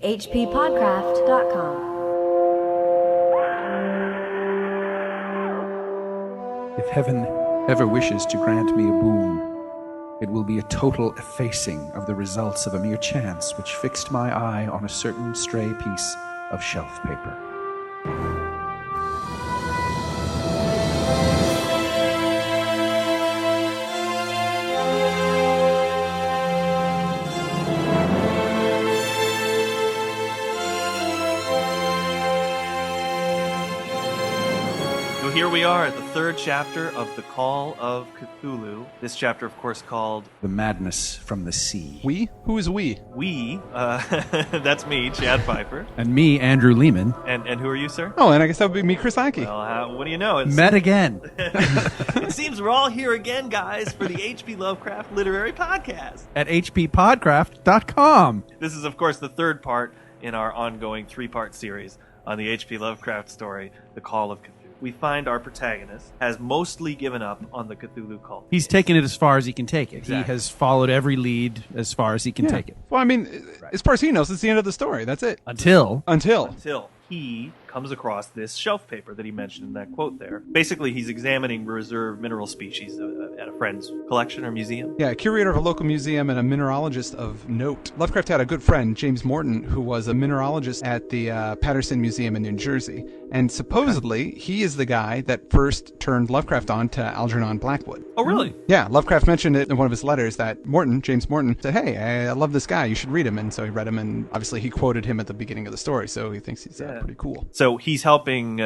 HPPodcraft.com. If heaven ever wishes to grant me a boon, it will be a total effacing of the results of a mere chance which fixed my eye on a certain stray piece of shelf paper. Here we are at the third chapter of The Call of Cthulhu. This chapter, of course, called The Madness from the Sea. We? Who is we? We. That's me, Chad Fifer. And me, Andrew Lehman. And who are you, sir? Oh, and I guess that would be me, Chris Lackey. Well, what do you know? Met again. It seems we're all here again, guys, for the HP Lovecraft Literary Podcast. At HPPodcraft.com. This is, of course, the third part in our ongoing three-part series on the HP Lovecraft story, The Call of Cthulhu. We find our protagonist has mostly given up on the Cthulhu cult. He's taken it as far as he can take it. Exactly. He has followed every lead as far as he can take it. Well, I mean, as far as he knows, it's the end of the story. That's it. Until He comes across this shelf paper that he mentioned in that quote there. Basically, he's examining reserve mineral species at a friend's collection or museum. Yeah, a curator of a local museum and a mineralogist of note. Lovecraft had a good friend, James Morton, who was a mineralogist at the Patterson Museum in New Jersey. And supposedly, he is the guy that first turned Lovecraft on to Algernon Blackwood. Oh, really? Yeah, Lovecraft mentioned it in one of his letters that James Morton, said, hey, I love this guy, you should read him. And so he read him, and obviously he quoted him at the beginning of the story, so he thinks he's pretty cool. So he's helping,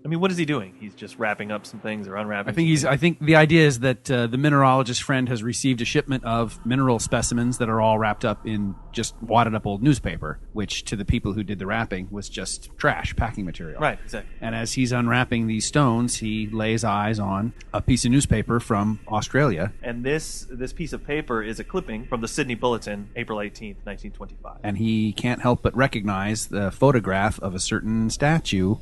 what is he doing? He's just wrapping up some things or unwrapping I think the idea is that the mineralogist friend has received a shipment of mineral specimens that are all wrapped up in just wadded up old newspaper, which to the people who did the wrapping was just trash, packing material. Right, exactly. And as he's unwrapping these stones, he lays eyes on a piece of newspaper from Australia. And this piece of paper is a clipping from the Sydney Bulletin, April 18th, 1925. And he can't help but recognize the photograph of a certain statue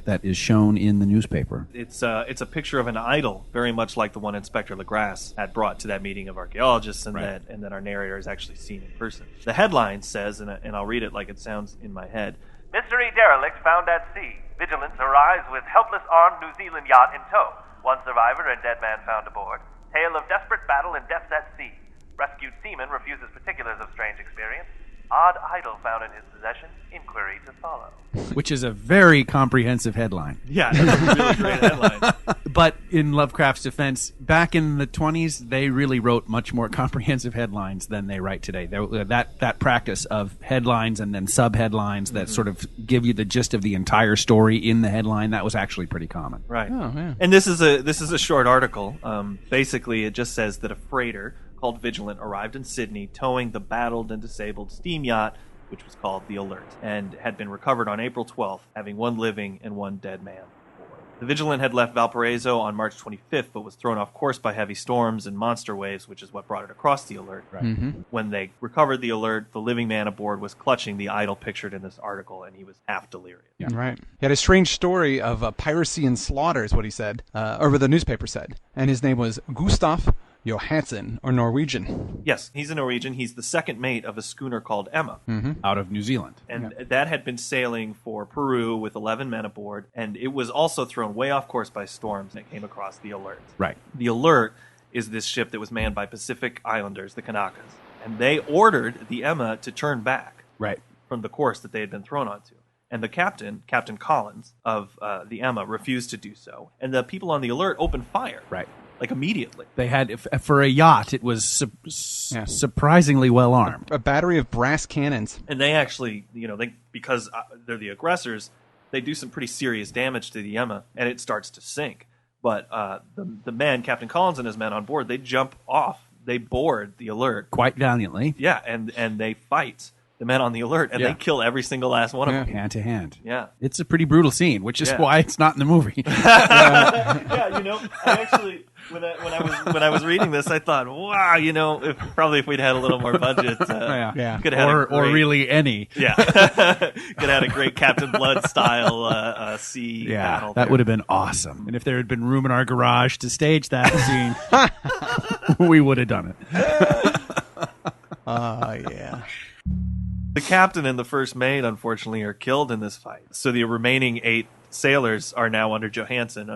that is shown in the newspaper. It's a picture of an idol, very much like the one Inspector Legrasse had brought to that meeting of archaeologists, and that our narrator has actually seen in person. The headline says, and I'll read it like it sounds in my head: Mystery derelict found at sea. Vigilance arrives with helpless armed New Zealand yacht in tow. One survivor and dead man found aboard. Tale of desperate battle and deaths at sea. Rescued seaman refuses particulars of strange experience. Odd idol found in his possession. Inquiry to follow. Which is a very comprehensive headline. Yeah, that's a really great headline. But in Lovecraft's defense, back in the 20s, they really wrote much more comprehensive headlines than they write today. That practice of headlines and then sub-headlines that sort of give you the gist of the entire story in the headline, that was actually pretty common. Right. Oh, yeah. And this is a short article. Basically, it just says that a freighter called Vigilant arrived in Sydney towing the battled and disabled steam yacht, which was called the Alert, and had been recovered on April 12th, having one living and one dead man. The Vigilant had left Valparaiso on March 25th, but was thrown off course by heavy storms and monster waves, which is what brought it across the Alert. Right. Mm-hmm. When they recovered the Alert, the living man aboard was clutching the idol pictured in this article, and he was half delirious. Yeah. Right. He had a strange story of piracy and slaughter, is what he said, or what the newspaper said. And his name was Gustav Johansson, or Norwegian. Yes, he's a Norwegian. He's the second mate of a schooner called Emma. Out of New Zealand. And that had been sailing for Peru with 11 men aboard, and it was also thrown way off course by storms that came across the Alert. Right. The Alert is this ship that was manned by Pacific Islanders, the Kanakas, and they ordered the Emma to turn back from the course that they had been thrown onto. And the captain, Captain Collins of the Emma, refused to do so, and the people on the Alert opened fire. Right. Like immediately. They had, for a yacht, it was surprisingly well armed. A battery of brass cannons. And they actually, because they're the aggressors, they do some pretty serious damage to the Emma, and it starts to sink. But the men, Captain Collins and his men on board, they jump off. They board the Alert. Quite valiantly. Yeah, and they fight the men on the Alert, and they kill every single last one of them. Hand to hand. Yeah. It's a pretty brutal scene, which is why it's not in the movie. I actually... When I was reading this, I thought, wow, if we'd had a little more budget, could have had or really any, could have had a great Captain Blood style sea battle. That would have been awesome. And if there had been room in our garage to stage that scene, we would have done it. Yeah. The captain and the first mate, unfortunately, are killed in this fight. So the remaining 8 sailors are now under Johansson.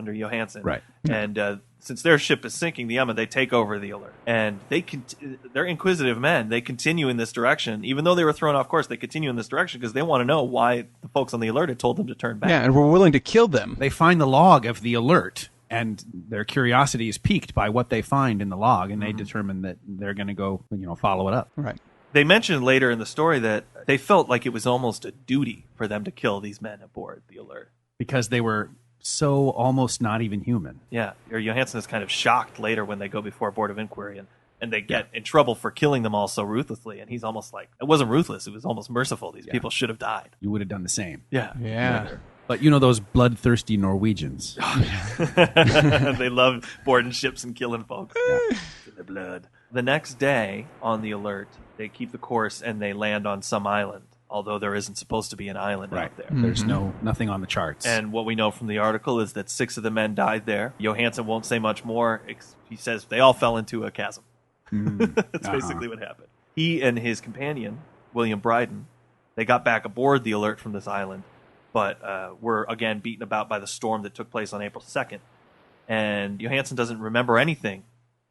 Right. And since their ship is sinking, the Emma, they take over the Alert. And they're inquisitive men. They continue in this direction. Even though they were thrown off course, they continue in this direction because they want to know why the folks on the Alert had told them to turn back. Yeah, and we're willing to kill them. They find the log of the Alert, and their curiosity is piqued by what they find in the log, and they determine that they're going to go, follow it up. Right. They mentioned later in the story that they felt like it was almost a duty for them to kill these men aboard the Alert. Because they were so almost not even human. Yeah, or Johansson is kind of shocked later when they go before a board of inquiry and they get in trouble for killing them all so ruthlessly. And he's almost like, it wasn't ruthless, it was almost merciful. These people should have died. You would have done the same. Yeah. But those bloodthirsty Norwegians. They love boarding ships and killing folks. In their blood. The next day on the Alert, they keep the course and they land on some island. Although there isn't supposed to be an island out there. There's nothing on the charts. And what we know from the article is that 6 of the men died there. Johansson won't say much more. He says they all fell into a chasm. That's basically what happened. He and his companion, William Bryden, they got back aboard the Alert from this island, but were again beaten about by the storm that took place on April 2nd. And Johansson doesn't remember anything,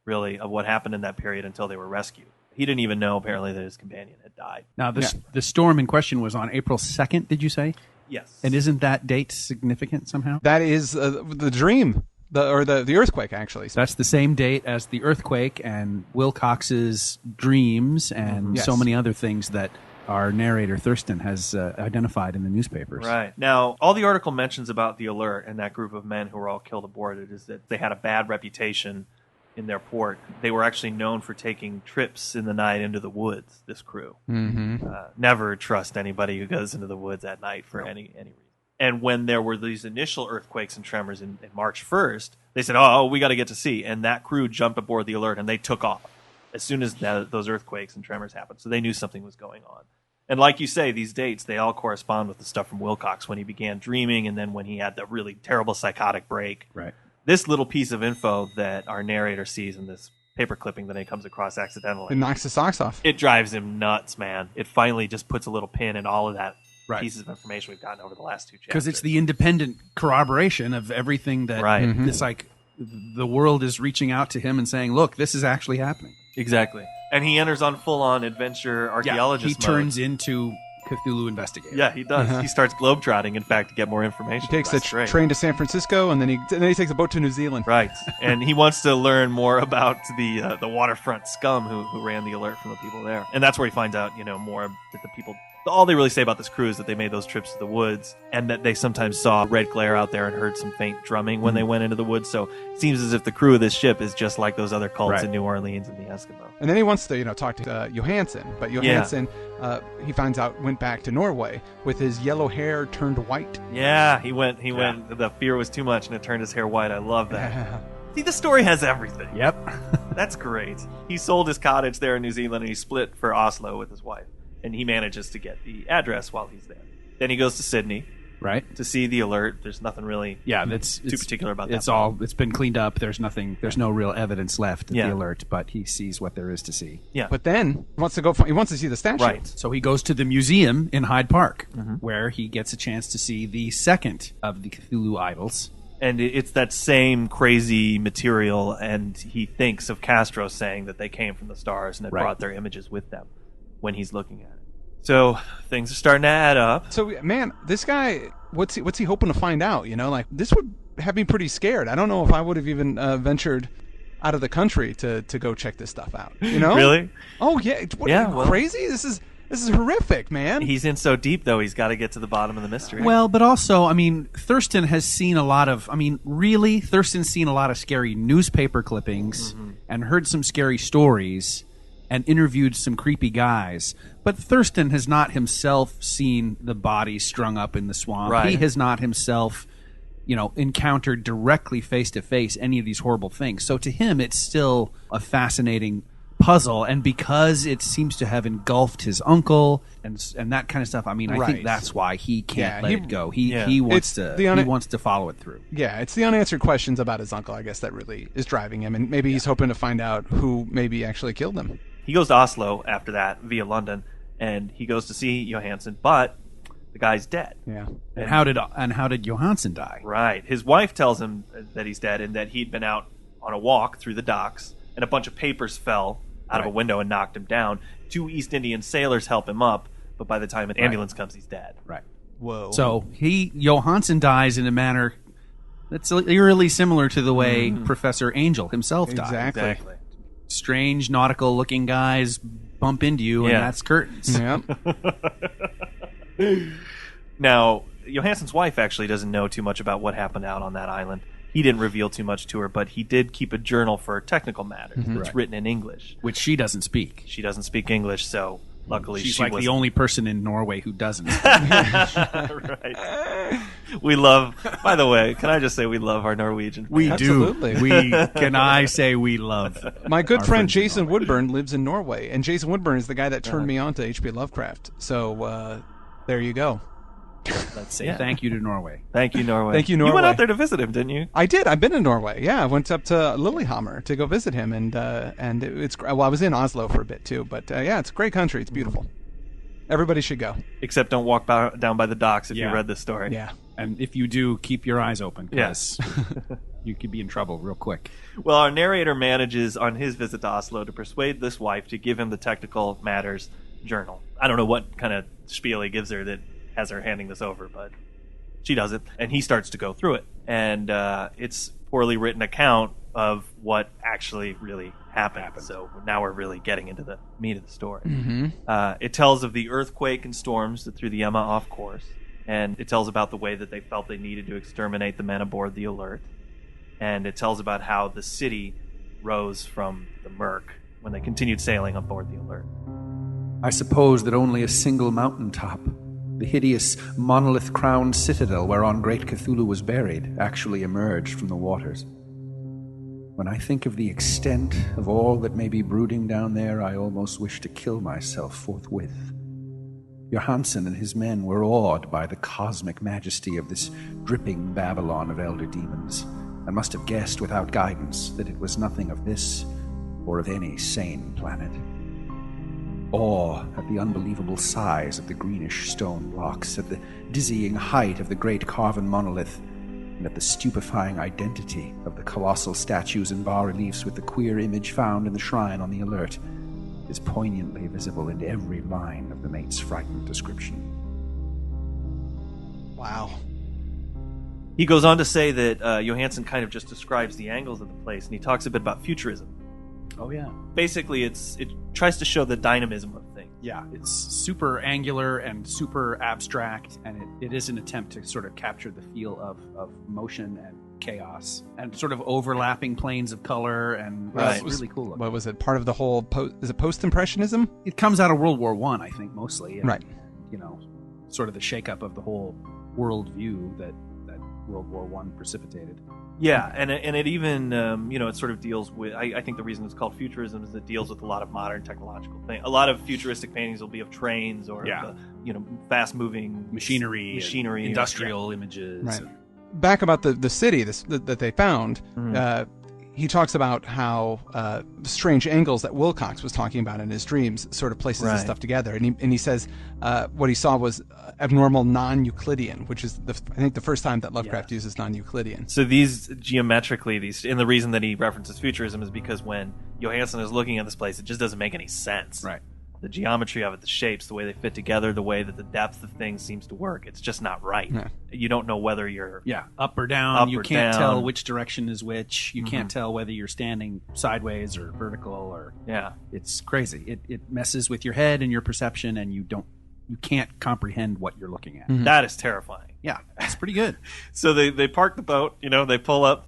really, of what happened in that period until they were rescued. He didn't even know, apparently, that his companion had died. Now, the storm in question was on April 2nd, did you say? Yes. And isn't that date significant somehow? That is the dream, the earthquake, actually. So that's the same date as the earthquake and Wilcox's dreams and so many other things that our narrator, Thurston, has identified in the newspapers. Right. Now, all the article mentions about the Alert and that group of men who were all killed aboard it is that they had a bad reputation in their port. They were actually known for taking trips in the night into the woods, this crew. Never trust anybody who goes into the woods at night for any reason. And when there were these initial earthquakes and tremors in March 1st, they said, we got to get to sea. And that crew jumped aboard the Alert and they took off as soon as those earthquakes and tremors happened. So they knew something was going on. And like you say, these dates, they all correspond with the stuff from Wilcox when he began dreaming and then when he had the really terrible psychotic break. Right. This little piece of info that our narrator sees in this paper clipping that he comes across accidentally. It knocks the socks off. It drives him nuts, man. It finally just puts a little pin in all of that pieces of information we've gotten over the last 2 chapters. Because it's the independent corroboration of everything that it's like the world is reaching out to him and saying, look, this is actually happening. Exactly. And he enters on full-on adventure archaeologist he turns into Cthulhu investigator. Yeah, he does. He starts globetrotting, in fact, to get more information. He takes the train to San Francisco, and then he takes a boat to New Zealand. Right, and he wants to learn more about the waterfront scum who ran the Alert from the people there, and that's where he finds out, more that the people. All they really say about this crew is that they made those trips to the woods and that they sometimes saw red glare out there and heard some faint drumming when they went into the woods. So it seems as if the crew of this ship is just like those other cults in New Orleans and the Eskimo. And then he wants to, talk to Johansson, but Johansson, he finds out, went back to Norway with his yellow hair turned white. Yeah, he went. The fear was too much and it turned his hair white. I love that. See, the story has everything. Yep. That's great. He sold his cottage there in New Zealand and he split for Oslo with his wife. And he manages to get the address while he's there. Then he goes to Sydney, to see the Alert. There's nothing really, too particular about that. It's been cleaned up. There's nothing. There's no real evidence left of the Alert, but he sees what there is to see. Yeah. But then he wants to see the statue. Right. So he goes to the museum in Hyde Park, where he gets a chance to see the second of the Cthulhu idols. And it's that same crazy material, and he thinks of Castro saying that they came from the stars and had brought their images with them when he's looking at it. So things are starting to add up. So, man, this guy, what's he hoping to find out? This would have me pretty scared. I don't know if I would have even ventured out of the country to go check this stuff out. Really? Oh yeah. Crazy? This is horrific, man. He's in so deep, though. He's got to get to the bottom of the mystery. Well, but also, Thurston has seen a lot of. Thurston's seen a lot of scary newspaper clippings and heard some scary stories. And interviewed some creepy guys. But Thurston has not himself seen the body strung up in the swamp. Right. He has not himself, encountered directly face-to-face any of these horrible things. So to him, it's still a fascinating puzzle. And because it seems to have engulfed his uncle and that kind of stuff, I think that's why he can't let it go. He wants to follow it through. Yeah, it's the unanswered questions about his uncle, I guess, that really is driving him. And maybe he's hoping to find out who maybe actually killed him. He goes to Oslo after that via London, and he goes to see Johansson, but the guy's dead. Yeah. And how did Johansson die? Right. His wife tells him that he's dead and that he'd been out on a walk through the docks, and a bunch of papers fell out of a window and knocked him down. 2 East Indian sailors help him up, but by the time an ambulance comes, he's dead. Right. Whoa. So Johansson dies in a manner that's eerily similar to the way Professor Angel himself died. Exactly. Strange nautical-looking guys bump into you, and that's curtains. Yep. Now, Johansson's wife actually doesn't know too much about what happened out on that island. He didn't reveal too much to her, but he did keep a journal for technical matters. It's written in English. Which she doesn't speak. She doesn't speak English, so luckily She's she like was the only person in Norway who doesn't. Right. We love, by the way, can I just say we love our Norwegian We fans. Absolutely. Can I say we love My good our friend friends in Jason Norway. Woodburn lives in Norway, and Jason Woodburn is the guy that turned me on to H.P. Lovecraft. So there you go. Let's say thank you to Norway. Thank you, Norway. Thank you, You went Norway. out there to visit him, didn't you? I did. I've been in Norway. Yeah, I went up to Lillehammer to go visit him, and it's well, I was in Oslo for a bit too. But yeah, it's a great country. It's beautiful. Everybody should go. Except don't walk down by the docks if you read this story. Yeah. And if you do, keep your eyes open. Yes. You could be in trouble real quick. Well, our narrator manages on his visit to Oslo to persuade this wife to give him the technical matters journal. I don't know what kind of spiel he gives her that has her handing this over, but she does it, and he starts to go through it. And it's a poorly written account of what actually really happened. So now we're really getting into the meat of the story. It tells of the earthquake and storms that threw the Emma off course, and it tells about the way that they felt they needed to exterminate the men aboard the Alert, and it tells about how the city rose from the murk when they continued sailing aboard the Alert. I suppose that only a single mountaintop, the hideous monolith-crowned citadel whereon great Cthulhu was buried, actually emerged from the waters. When I think of the extent of all that may be brooding down there, I almost wish to kill myself forthwith. Johansson and his men were awed by the cosmic majesty of this dripping Babylon of elder demons, and must have guessed without guidance that it was nothing of this or of any sane planet. Awe at the unbelievable size of the greenish stone blocks, at the dizzying height of the great carven monolith, and at the stupefying identity of the colossal statues and bas-reliefs with the queer image found in the shrine on the Alert, is poignantly visible in every line of the mate's frightened description. Wow. He goes on to say that Johansson kind of just describes the angles of the place, and he talks a bit about futurism. Oh, yeah. Basically, it tries to show the dynamism of things. Yeah, it's super angular and super abstract, and it is an attempt to sort of capture the feel of motion and chaos and sort of overlapping planes of color, and it's really cool looking. What was it? Part of the whole is it post-impressionism? It comes out of World War I think, mostly. And, Right. You know, sort of the shakeup of the whole worldview that World War I precipitated. Yeah, and it even it sort of deals with. I think the reason it's called futurism is it deals with a lot of modern technological things. A lot of futuristic paintings will be of trains or fast moving Machinery, industrial images. Right. Back about the city that they found, he talks about how strange angles that Wilcox was talking about in his dreams sort of places this stuff together. And he says what he saw was abnormal non-Euclidean, which is I think the first time that Lovecraft uses non-Euclidean. So these geometrically, and the reason that he references futurism is because when Johansson is looking at this place, it just doesn't make any sense. Right. The geometry of it, the shapes, the way they fit together, the way that the depth of things seems to work, it's just not right. Yeah. You don't know whether you're up or down. Up you or can't down. tell which direction is which. You can't tell whether you're standing sideways or vertical, or it's crazy. It messes with your head and your perception, and you can't comprehend what you're looking at. That is terrifying. Yeah, it's pretty good. So they park the boat, they pull up,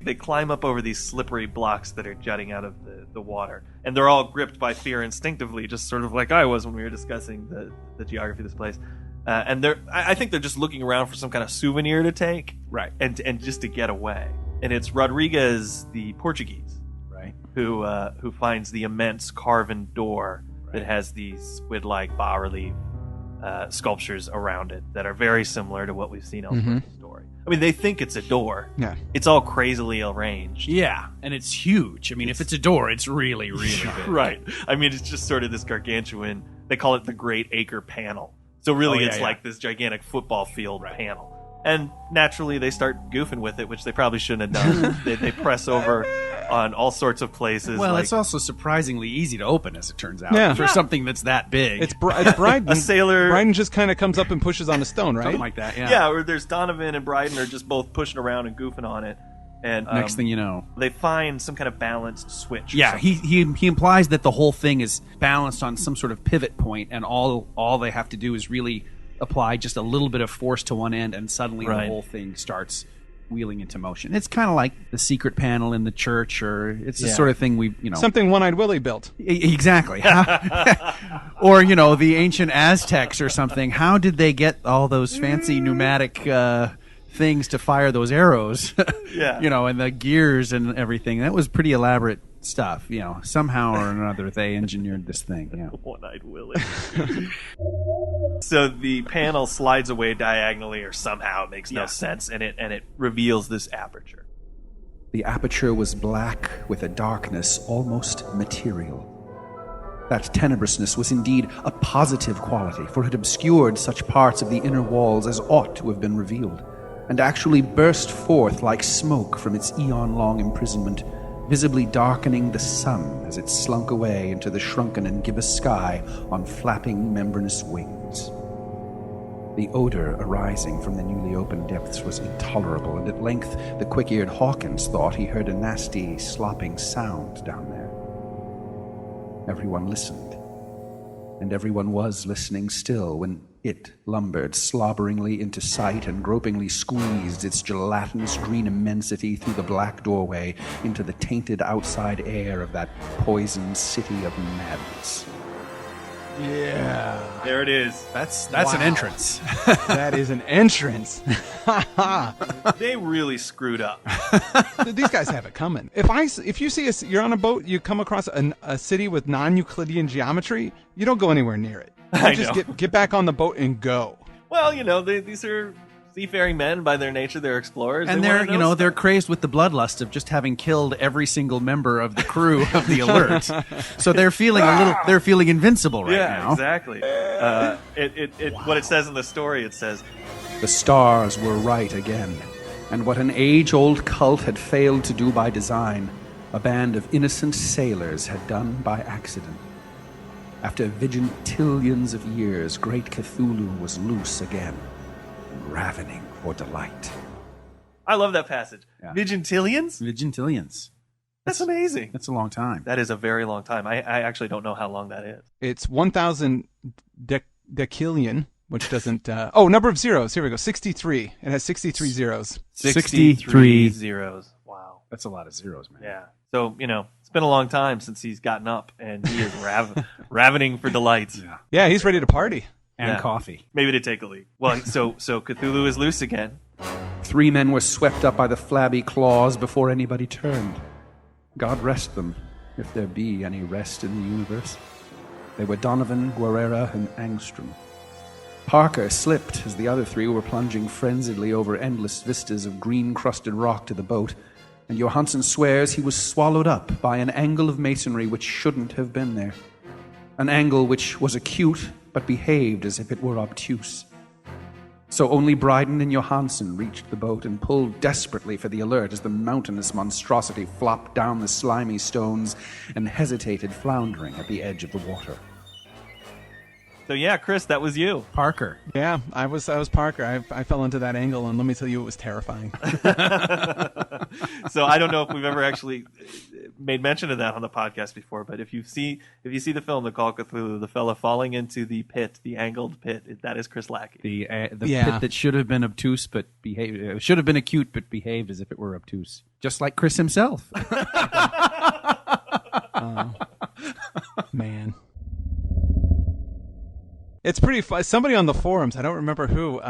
they climb up over these slippery blocks that are jutting out of the water. And they're all gripped by fear instinctively, just sort of like I was when we were discussing the geography of this place. And I think they're just looking around for some kind of souvenir to take. Right. And just to get away. And it's Rodriguez, the Portuguese, Right. who finds the immense carven door that has these squid-like bas-relief sculptures around it that are very similar to what we've seen elsewhere in the story. I mean, they think it's a door. Yeah. It's all crazily arranged. Yeah, and it's huge. I mean, if it's a door, it's really, really big. Right. I mean, it's just sort of this gargantuan they call it the Great Acre Panel. So really, it's yeah. like this gigantic football field panel. And naturally, they start goofing with it, which they probably shouldn't have done. they press over on all sorts of places. Well, like, it's also surprisingly easy to open, as it turns out, for something that's that big. It's Bryden. a sailor. Bryden just kind of comes up and pushes on a stone, right? Something like that, yeah. Yeah, or there's Donovan and Bryden are just both pushing around and goofing on it. And Next thing you know, they find some kind of balanced switch. yeah, he implies that the whole thing is balanced on some sort of pivot point, and all they have to do is really apply just a little bit of force to one end, and suddenly the whole thing starts wheeling into motion. It's kind of like the secret panel in the church, or it's the sort of thing something One-Eyed Willie built. Exactly. Or the ancient Aztecs or something. How did they get all those fancy pneumatic things to fire those arrows? And the gears and everything. That was pretty elaborate stuff. Somehow or another they engineered this thing. Yeah. One-Eyed Willie. So the panel slides away diagonally, or somehow it makes no sense, and it reveals this aperture. The aperture was black with a darkness almost material. That tenebrousness was indeed a positive quality, for it obscured such parts of the inner walls as ought to have been revealed, and actually burst forth like smoke from its eon-long imprisonment, visibly darkening the sun as it slunk away into the shrunken and gibbous sky on flapping membranous wings. The odor arising from the newly opened depths was intolerable, and at length the quick-eared Hawkins thought he heard a nasty, slopping sound down there. Everyone listened, and everyone was listening still when it lumbered slobberingly into sight and gropingly squeezed its gelatinous green immensity through the black doorway into the tainted outside air of that poisoned city of madness. Yeah. There it is. That's an entrance. That is an entrance. They really screwed up. These guys have it coming. If you see you're on a boat, you come across a city with non-Euclidean geometry, you don't go anywhere near it. You just get back on the boat and go. Well, these are seafaring men by their nature. They're explorers, and they're crazed with the bloodlust of just having killed every single member of the crew of the Alert. So they're feeling invincible right now. Yeah, exactly. What it says in the story, it says, "The stars were right again, and what an age-old cult had failed to do by design, a band of innocent sailors had done by accident. After vigintillions of years, great Cthulhu was loose again, ravening for delight." I love that passage. Yeah. Vigintillions? Vigintillions. That's amazing. That's a long time. That is a very long time. I actually don't know how long that is. It's 1,000 decillion, which doesn't... number of zeros. Here we go. 63. It has 63 zeros. 63 zeros. Wow. That's a lot of zeros, man. Yeah. So, it's been a long time since he's gotten up, and he is ravening for delight. Yeah, he's ready to party. And coffee. Maybe to take a leak. Well, so Cthulhu is loose again. 3 men were swept up by the flabby claws before anybody turned. God rest them, if there be any rest in the universe. They were Donovan, Guerrera, and Angstrom. Parker slipped as the other 3 were plunging frenziedly over endless vistas of green-crusted rock to the boat, and Johansen swears he was swallowed up by an angle of masonry which shouldn't have been there. An angle which was acute, but behaved as if it were obtuse. So only Bryden and Johansen reached the boat and pulled desperately for the Alert as the mountainous monstrosity flopped down the slimy stones and hesitated floundering at the edge of the water. So yeah, Chris, that was you. Parker. Yeah, I was Parker. I fell into that angle, and let me tell you, it was terrifying. So I don't know if we've ever actually made mention of that on the podcast before, but if you see the film, The Call of Cthulhu, the fella falling into the pit, the angled pit, that is Chris Lackey. The pit that should have been obtuse but behaved, should have been acute but behaved as if it were obtuse, just like Chris himself. Man. It's pretty fun. Somebody on the forums, I don't remember who,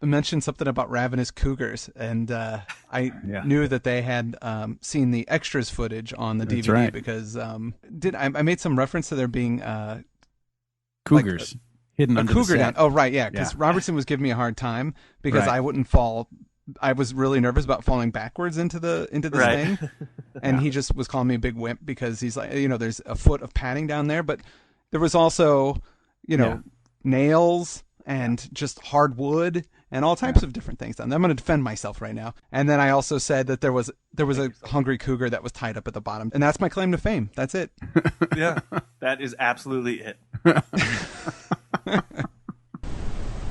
mentioned something about ravenous cougars, and I knew that they had seen the extras footage on the DVD. Right. Because I made some reference to there being cougars hidden under cougar the down. set. Oh right, yeah, because Robertson was giving me a hard time because I wouldn't fall. I was really nervous about falling backwards into this thing, and he just was calling me a big wimp because he's like, there's a foot of padding down there, but there was also nails and just hardwood and all types of different things down there. I'm going to defend myself right now. And then I also said that there was a hungry cougar that was tied up at the bottom. And that's my claim to fame. That's it. Yeah, that is absolutely it.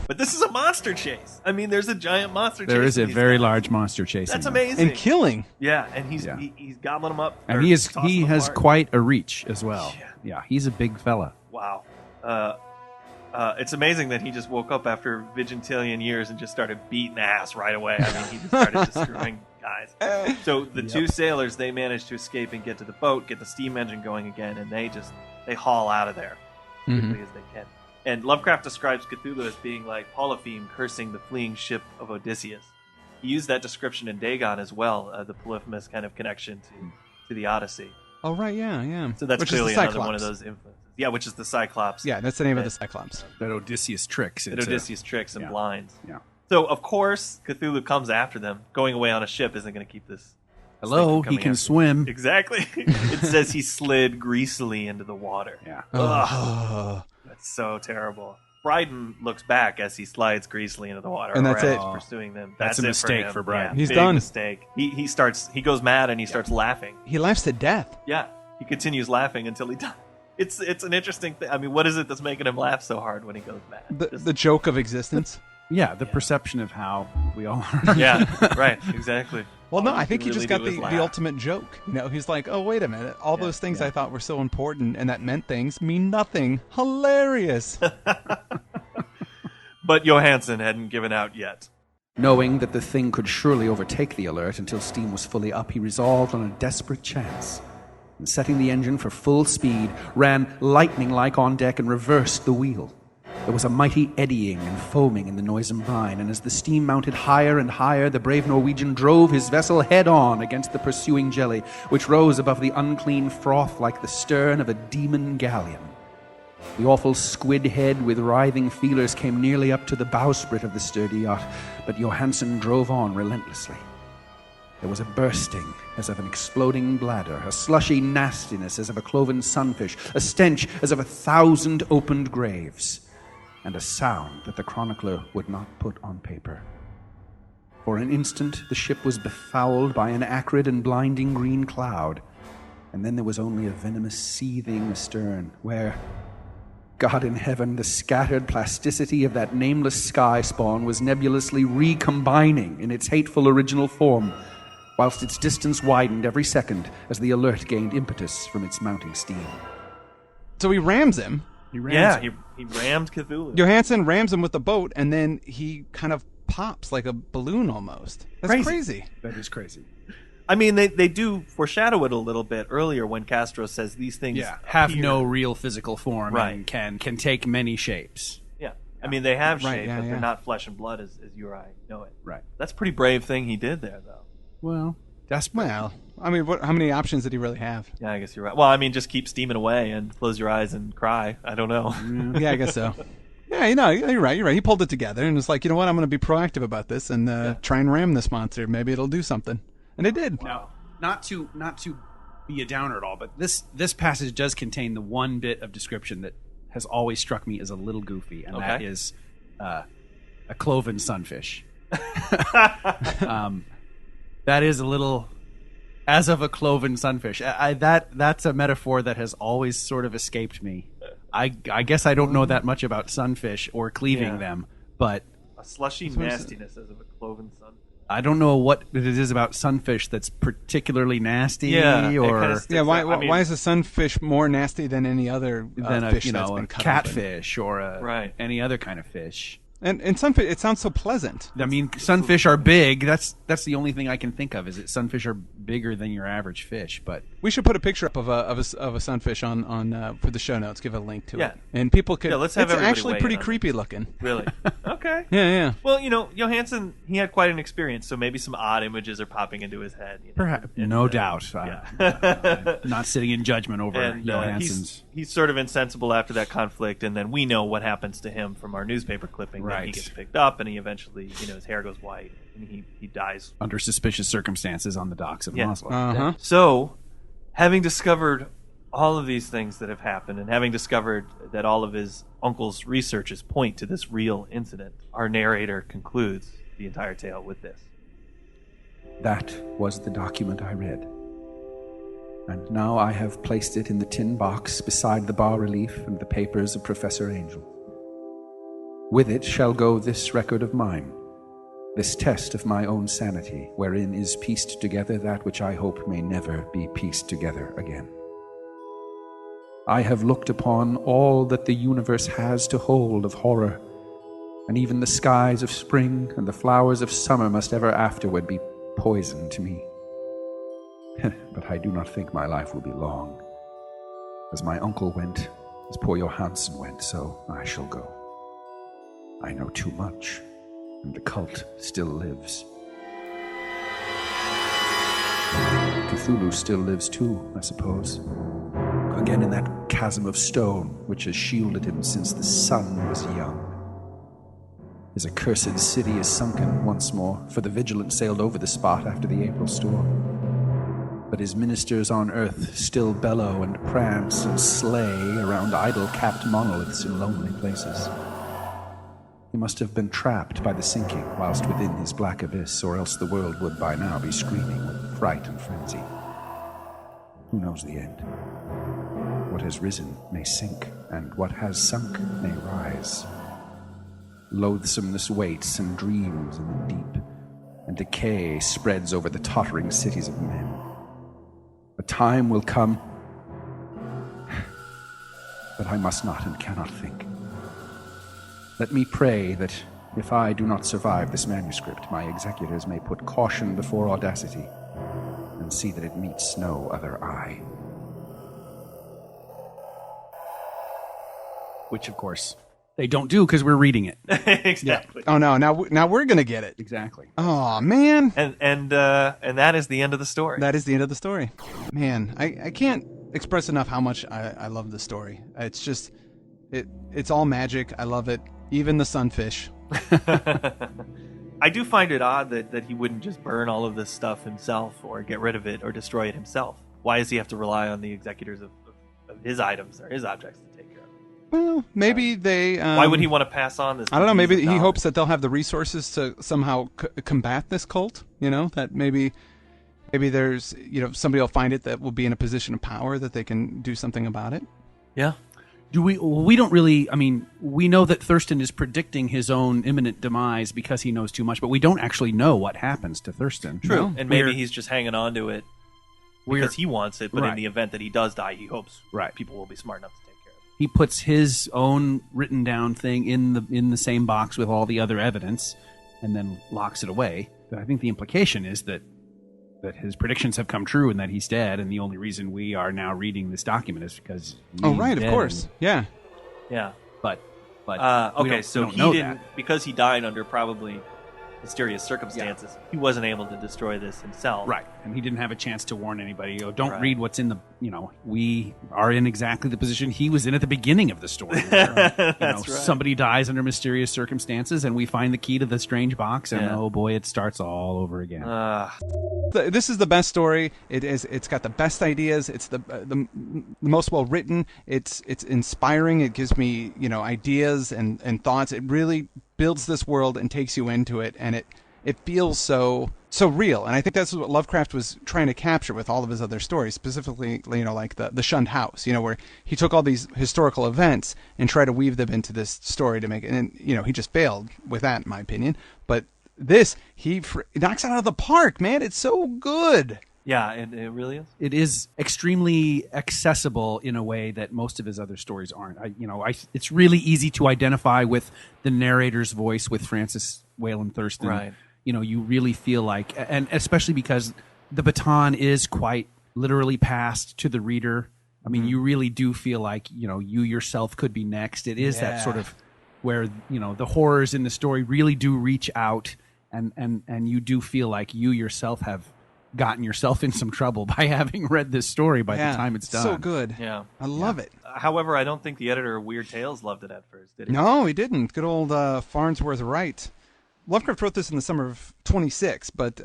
But this is a monster chase. I mean, there's a giant monster chase. There is a very large monster chase. That's amazing. And killing. Yeah, and he's gobbling them up. And he has quite a reach as well. Yeah, he's a big fella. Wow. It's amazing that he just woke up after vigintillion years and just started beating ass right away. I mean, he just started destroying guys. So the two sailors, they manage to escape and get to the boat, get the steam engine going again, and they haul out of there as quickly as they can. And Lovecraft describes Cthulhu as being like Polypheme cursing the fleeing ship of Odysseus. He used that description in Dagon as well, the polyphemus kind of connection to the Odyssey. Oh, right, yeah. So that's clearly another one of those influences. Yeah, which is the Cyclops. Yeah, that's the name of the Cyclops. That Odysseus tricks. And blinds. Yeah. So, of course, Cthulhu comes after them. Going away on a ship isn't going to keep this. Hello, he can swim. Exactly. It says he slid greasily into the water. Yeah. Ugh. That's so terrible. Bryden looks back as he slides greasily into the water. And that's it. Pursuing them. That's a mistake for Bryden. Yeah, he's done. Mistake. He goes mad and he starts laughing. He laughs to death. Yeah. He continues laughing until he dies. It's an interesting thing. I mean, what is it that's making him laugh so hard when he goes mad? The joke of existence. Yeah, the perception of how we all are. Yeah, right, exactly. Well, no, I think he really just got the ultimate joke. He's like, oh, wait a minute. All those things I thought were so important and that meant things mean nothing. Hilarious. But Johansson hadn't given out yet. Knowing that the thing could surely overtake the Alert until steam was fully up, he resolved on a desperate chance. And setting the engine for full speed, ran lightning-like on deck and reversed the wheel. There was a mighty eddying and foaming in the noisome brine, and as the steam mounted higher and higher, the brave Norwegian drove his vessel head-on against the pursuing jelly, which rose above the unclean froth like the stern of a demon galleon. The awful squid head with writhing feelers came nearly up to the bowsprit of the sturdy yacht, but Johansson drove on relentlessly. There was a bursting as of an exploding bladder, a slushy nastiness as of a cloven sunfish, a stench as of 1,000 opened graves, and a sound that the chronicler would not put on paper. For an instant, the ship was befouled by an acrid and blinding green cloud, and then there was only a venomous seething astern, where, God in heaven, the scattered plasticity of that nameless sky spawn was nebulously recombining in its hateful original form, whilst its distance widened every second as the Alert gained impetus from its mounting steam. So he rams him. He rammed Cthulhu. Johansson rams him with the boat, and then he kind of pops like a balloon almost. That's crazy. That is crazy. I mean, they do foreshadow it a little bit earlier when Castro says these things have no real physical form right. and can take many shapes. Yeah. I mean, they have Right, shape, yeah, but yeah. they're not flesh and blood as you or I know it. Right. That's a pretty brave thing he did there, though. Well, desperate. Well, I mean, how many options did he really have? Yeah, I guess you're right. Well, I mean, just keep steaming away and close your eyes and cry. I don't know. Yeah, I guess so. Yeah, you're right. He pulled it together and was like, you know what, I'm going to be proactive about this and try and ram this monster. Maybe it'll do something. And it did. Now, not to be a downer at all, but this passage does contain the one bit of description that has always struck me as a little goofy, and that is a cloven sunfish. That is a little, as of a cloven sunfish. That's a metaphor that has always sort of escaped me. I guess I don't know that much about sunfish or cleaving them, but A slushy nastiness as of a cloven sun. I don't know what it is about sunfish that's particularly nasty. Yeah, why is a sunfish more nasty than any other than fish a that's been cut catfish or any other kind of fish. And sunfish, it sounds so pleasant. I mean, sunfish are big. That's the only thing I can think of. Is that sunfish are bigger than your average fish? But we should put a picture up of a sunfish on for the show notes. Give a link to it, and people could. Yeah, let's have it's everybody actually weigh pretty in on creepy looking. Really? Okay. Yeah. Well, Johansson, he had quite an experience, so maybe some odd images are popping into his head. Perhaps, no doubt. I'm not sitting in judgment over Johansson's. He's sort of insensible after that conflict, and then we know what happens to him from our newspaper clipping. Right. He gets picked up, and he eventually, his hair goes white, and he dies under suspicious circumstances on the docks of Oslo. Uh-huh. So, having discovered all of these things that have happened, and having discovered that all of his uncle's researches point to this real incident, our narrator concludes the entire tale with this. That was the document I read. And now I have placed it in the tin box beside the bas-relief and the papers of Professor Angel. With it shall go this record of mine, this test of my own sanity, wherein is pieced together that which I hope may never be pieced together again. I have looked upon all that the universe has to hold of horror, and even the skies of spring and the flowers of summer must ever afterward be poison to me. But I do not think my life will be long. As my uncle went, as poor Johansen went, so I shall go. I know too much, and the cult still lives. Cthulhu still lives too, I suppose. Again in that chasm of stone which has shielded him since the sun was young. His accursed city is sunken once more, for the Vigilant sailed over the spot after the April storm. But his ministers on earth still bellow and prance and slay around idol-capped monoliths in lonely places. He must have been trapped by the sinking whilst within his black abyss, or else the world would by now be screaming with fright and frenzy. Who knows the end? What has risen may sink, and what has sunk may rise. Loathsomeness waits and dreams in the deep, and decay spreads over the tottering cities of men. A time will come, but I must not and cannot think. Let me pray that if I do not survive this manuscript, my executors may put caution before audacity and see that it meets no other eye. Which, of course, they don't do because we're reading it. Exactly. Oh no! Now we're gonna get it. Exactly. Oh man! And that is the end of the story. That is the end of the story. Man, I can't express enough how much I love this story. It's just it's all magic. I love it. Even the sunfish. I do find it odd that he wouldn't just burn all of this stuff himself or get rid of it or destroy it himself. Why does he have to rely on the executors of his items or his objects to take care of it? Well, maybe they... why would he want to pass on this? I don't know. Maybe he knowledge? hopes that they'll have the resources to somehow combat this cult. You know, that maybe there's, somebody will find it that will be in a position of power that they can do something about it. Yeah. We don't really, we know that Thurston is predicting his own imminent demise because he knows too much, but we don't actually know what happens to Thurston. True. No. And maybe he's just hanging on to it because he wants it, but in the event that he does die, he hopes people will be smart enough to take care of it. He puts his own written down thing in the same box with all the other evidence and then locks it away. But I think the implication is that his predictions have come true and that he's dead, and the only reason we are now reading this document is because he's right, dead. Of course. Yeah. Yeah. But okay, so he he didn't, because he died under probably mysterious circumstances, he wasn't able to destroy this himself. Right, and he didn't have a chance to warn anybody. Don't Right. read what's in the, we are in exactly the position he was in at the beginning of the story. Where, That's right. Somebody dies under mysterious circumstances, and we find the key to the strange box, and oh boy, it starts all over again. This is the best story. It's got the best ideas. It's the most well written. It's inspiring. It gives me ideas and thoughts. It really builds this world and takes you into it, and it feels so real. And I think that's what Lovecraft was trying to capture with all of his other stories, specifically like the Shunned House, where he took all these historical events and tried to weave them into this story to make it. And he just failed with that, in my opinion. But this, he knocks it out of the park, man. It's so good. Yeah, it really is. It is extremely accessible in a way that most of his other stories aren't. It's really easy to identify with the narrator's voice with Francis Wayland Thurston. Right. You really feel like, and especially because the baton is quite literally passed to the reader. You really do feel like, you yourself could be next. It is that sort of where, the horrors in the story really do reach out, and you do feel like you yourself have gotten yourself in some trouble by having read this story by the time it's done. So good. Yeah. I love it. However, I don't think the editor of Weird Tales loved it at first, did he? No, he didn't. Good old Farnsworth Wright. Lovecraft wrote this in the summer of 26, but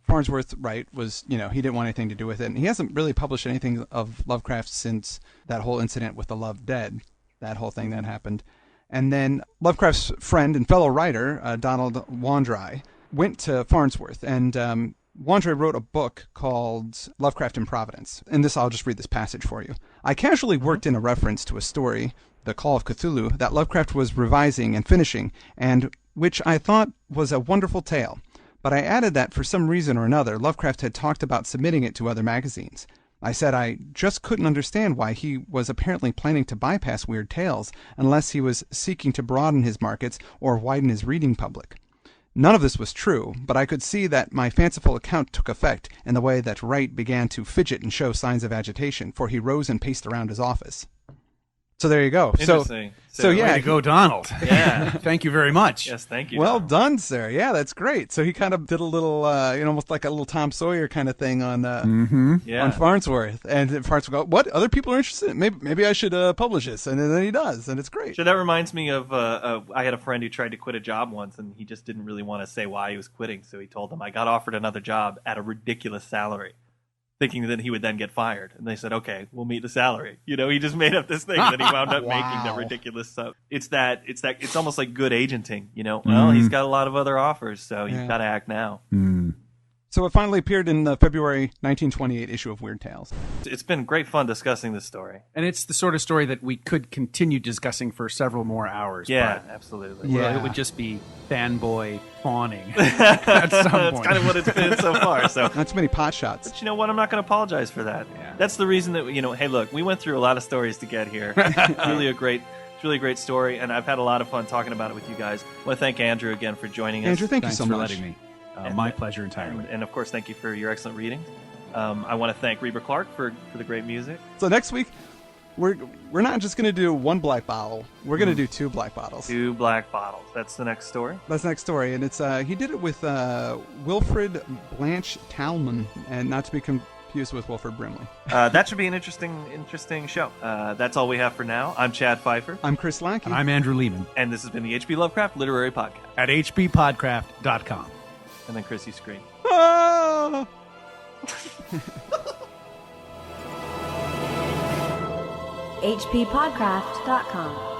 Farnsworth, was, he didn't want anything to do with it. And he hasn't really published anything of Lovecraft since that whole incident with the Love Dead, that whole thing that happened. And then Lovecraft's friend and fellow writer, Donald Wandry, went to Farnsworth, and Wandry wrote a book called Lovecraft in Providence. And I'll just read this passage for you. I casually worked in a reference to a story, The Call of Cthulhu, that Lovecraft was revising and finishing, and which I thought was a wonderful tale. But I added that for some reason or another, Lovecraft had talked about submitting it to other magazines. I said I just couldn't understand why he was apparently planning to bypass weird tales, unless he was seeking to broaden his markets or widen his reading public. None of this was true, but I could see that my fanciful account took effect in the way that Wright began to fidget and show signs of agitation, for he rose and paced around his office. So there you go. Interesting. So yeah, way to go, Donald. Yeah. Thank you very much. Yes, thank you. Well Donald. done, sir. Yeah, that's great. So he kind of did a little, almost like a little Tom Sawyer kind of thing on Farnsworth. And Farnsworth goes, "What? Other people are interested? Maybe I should publish this." And then he does, and it's great. So that reminds me of I had a friend who tried to quit a job once, and he just didn't really want to say why he was quitting. So he told them, "I got offered another job at a ridiculous salary," thinking that he would then get fired. And they said, "Okay, we'll meet the salary." He just made up this thing that he wound up making the ridiculous stuff. It's almost like good agenting, Well, he's got a lot of other offers, so you've got to act now. So it finally appeared in the February 1928 issue of Weird Tales. It's been great fun discussing this story. And it's the sort of story that we could continue discussing for several more hours. Yeah, but absolutely. Well, it would just be fanboy fawning at some point. That's kind of what it's been so far. So Not too many pot shots. But you know what? I'm not going to apologize for that. Yeah. That's the reason that, hey, look, we went through a lot of stories to get here. It's really a great story, and I've had a lot of fun talking about it with you guys. I want to thank Andrew again for joining us. Andrew, thank you Thanks so for much. letting me. My pleasure entirely. And of course, thank you for your excellent reading. I want to thank Reber Clark for the great music. So next week, we're not just going to do one black bottle. We're going to do 2 black bottles. 2 black bottles. That's the next story. That's the next story, and it's he did it with Wilfred Blanche Talman, and not to be confused with Wilfred Brimley. That should be an interesting show. That's all we have for now. I'm Chad Fifer. I'm Chris Lackey. And I'm Andrew Lehman. And this has been the HP Lovecraft Literary Podcast. At HPPodcraft.com. And then Chris, you scream. Ah! HPPodcraft.com.